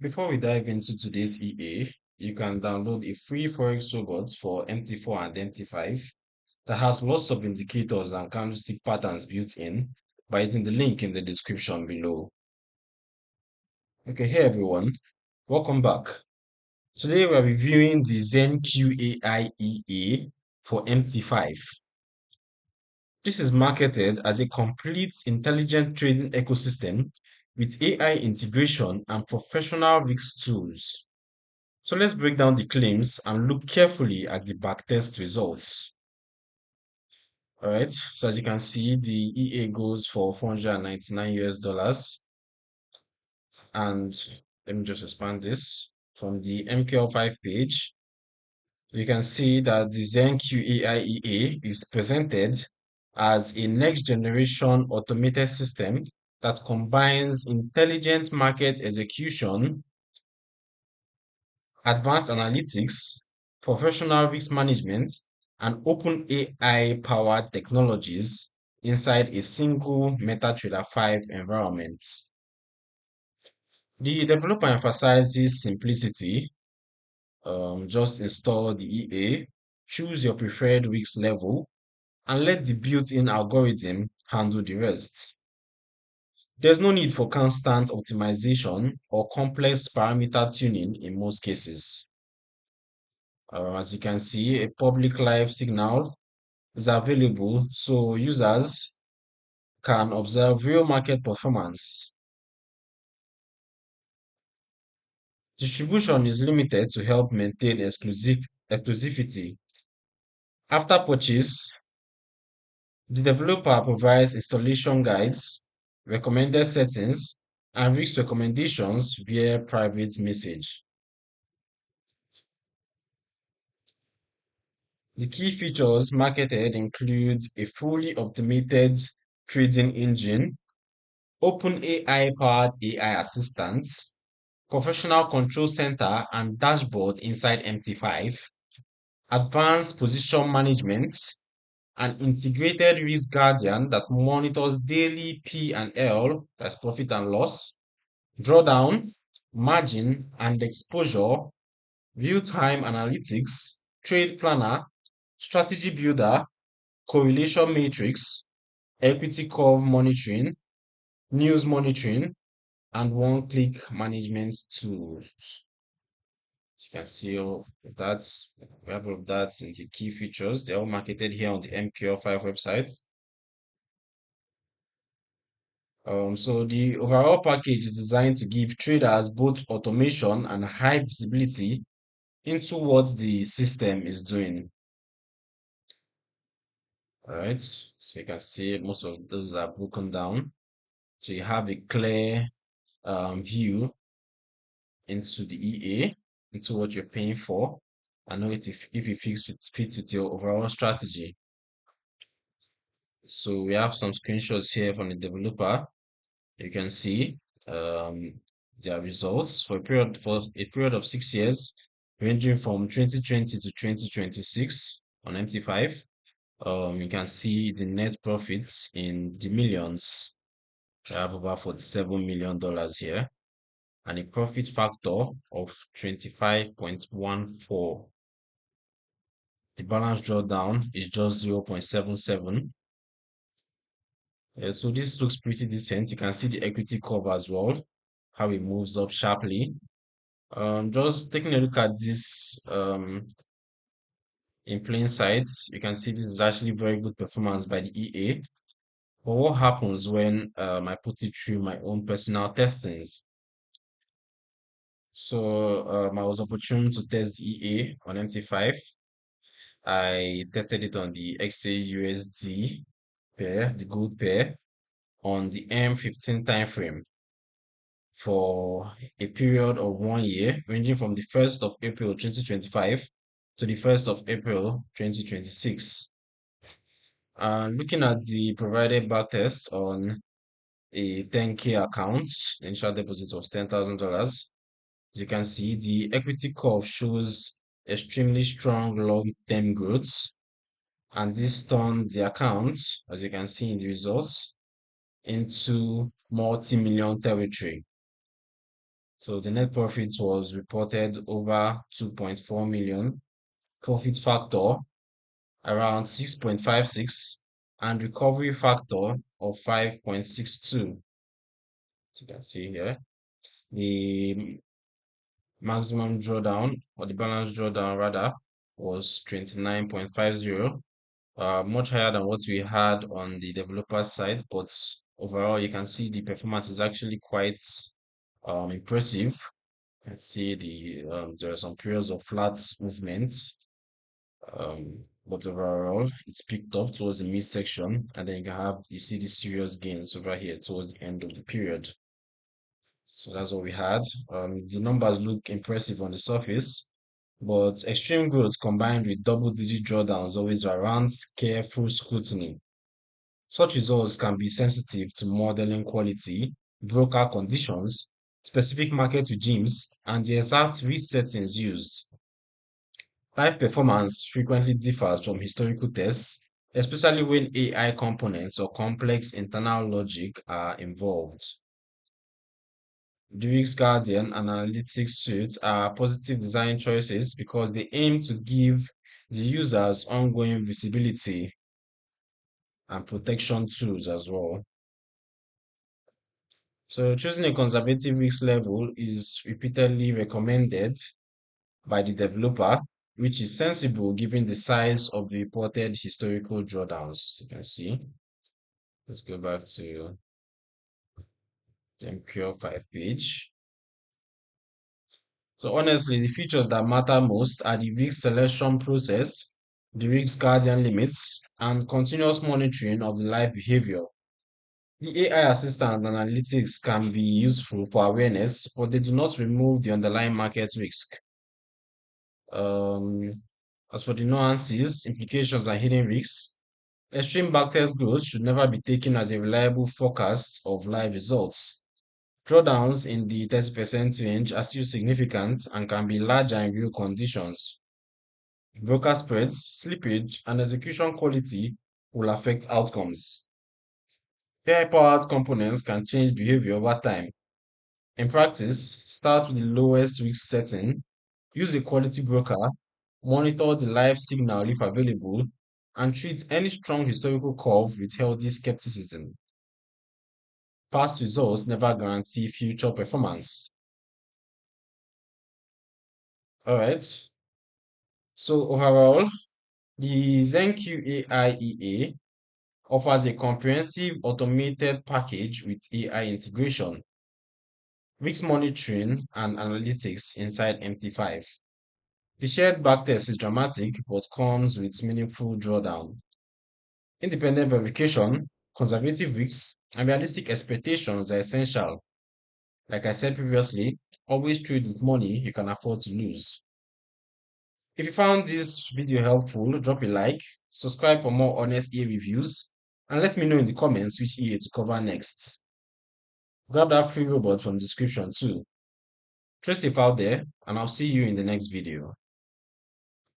Before we dive into today's EA, you can download a free Forex robot for MT4 and MT5 that has lots of indicators and candlestick patterns built in by using the link in the description below. Okay, hey everyone, welcome back. Today we are reviewing the ZenQ AI EA for MT5. This is marketed as a complete intelligent trading ecosystem with AI integration and professional risk tools. So let's break down the claims and look carefully at the backtest results. All right, so as you can see, the EA goes for 499 US dollars. And let me just expand this from the MQL5 page. You can see that the ZenQ AI EA is presented as a next generation automated system that combines intelligent market execution, advanced analytics, professional risk management, and open AI powered technologies inside a single MetaTrader 5 environment. The developer emphasizes simplicity. Just install the EA, choose your preferred risk level, and let the built-in algorithm handle the rest. There's no need for constant optimization or complex parameter tuning in most cases. As you can see, a public live signal is available so users can observe real market performance. Distribution is limited to help maintain exclusivity. After purchase, the developer provides installation guides, recommended settings, and risk recommendations via private message. The key features marketed include a fully automated trading engine, OpenAI powered AI assistant, professional control center and dashboard inside MT5, advanced position management, an integrated risk guardian that monitors daily P&L, that's profit and loss, drawdown, margin and exposure, real-time analytics, trade planner, strategy builder, correlation matrix, equity curve monitoring, news monitoring, and one-click management tools. As you can see all of that, we have all of that in the key features. They're all marketed here on the MQL5 website. So the overall package is designed to give traders both automation and high visibility into what the system is doing. All right, so you can see most of those are broken down. So you have a clear view into the EA, into what you're paying for, and know if it fits with your overall strategy. So we have some screenshots here from the developer. You can see their results for a period of 6 years, ranging from 2020 to 2026 on MT5. You can see the net profits in the millions. I have about $47 million here, and a profit factor of 25.14. The balance drawdown is just 0.77. So this looks pretty decent. You can see the equity curve as well, how it moves up sharply. Just taking a look at this in plain sight, you can see this is actually very good performance by the EA. But what happens when I put it through my own personal testings? So I was opportune to test the EA on MT5. I tested it on the XAUSD pair, the gold pair, on the M15 time frame for a period of 1 year, ranging from the 1st of April 2025 to the 1st of April 2026. And looking at the provided backtest on a 10K account, the initial deposit was $10,000. As you can see, the equity curve shows extremely strong long-term growth, and this turned the account, as you can see in the results, into multi-million territory. So the net profit was reported over 2.4 million, profit factor around 6.56, and recovery factor of 5.62. You can see here the maximum drawdown, or the balance drawdown rather, was 29.50, much higher than what we had on the developer side, but overall you can see the performance is actually quite impressive. You can see there are some periods of flat movements, but overall it's picked up towards the midsection, and then you see the serious gains over here towards the end of the period. So that's what we had. The numbers look impressive on the surface, but extreme growth combined with double-digit drawdowns always warrants careful scrutiny. Such results can be sensitive to modeling quality, broker conditions, specific market regimes, and the exact risk settings used. Live performance frequently differs from historical tests, especially when AI components or complex internal logic are involved. The Wix Guardian and Analytics suites are positive design choices because they aim to give the users ongoing visibility and protection tools as well. So choosing a conservative risk level is repeatedly recommended by the developer, which is sensible given the size of the reported historical drawdowns. You can see. Let's go back to the ZenQ 5 page. So honestly, the features that matter most are the risk selection process, the risk guardian limits, and continuous monitoring of the live behavior. The AI assistant analytics can be useful for awareness, but they do not remove the underlying market risk. Um, as for the nuances, implications, and hidden risks, extreme backtest growth should never be taken as a reliable forecast of live results. Drawdowns in the 30% range are still significant and can be larger in real conditions. Broker spreads, slippage, and execution quality will affect outcomes. AI-powered components can change behavior over time. In practice, start with the lowest risk setting, use a quality broker, monitor the live signal if available, and treat any strong historical curve with healthy skepticism. Past results never guarantee future performance. All right. So overall, the ZenQ AI EA offers a comprehensive automated package with AI integration, risk monitoring, and analytics inside MT5. The shared backtest is dramatic but comes with meaningful drawdown. Independent verification, conservative risks, and realistic expectations are essential. Like I said previously, always trade with money you can afford to lose. If you found this video helpful, drop a like, subscribe for more honest EA reviews, and let me know in the comments which EA to cover next. Grab that free robot from the description too. Trace safe out there, and I'll see you in the next video.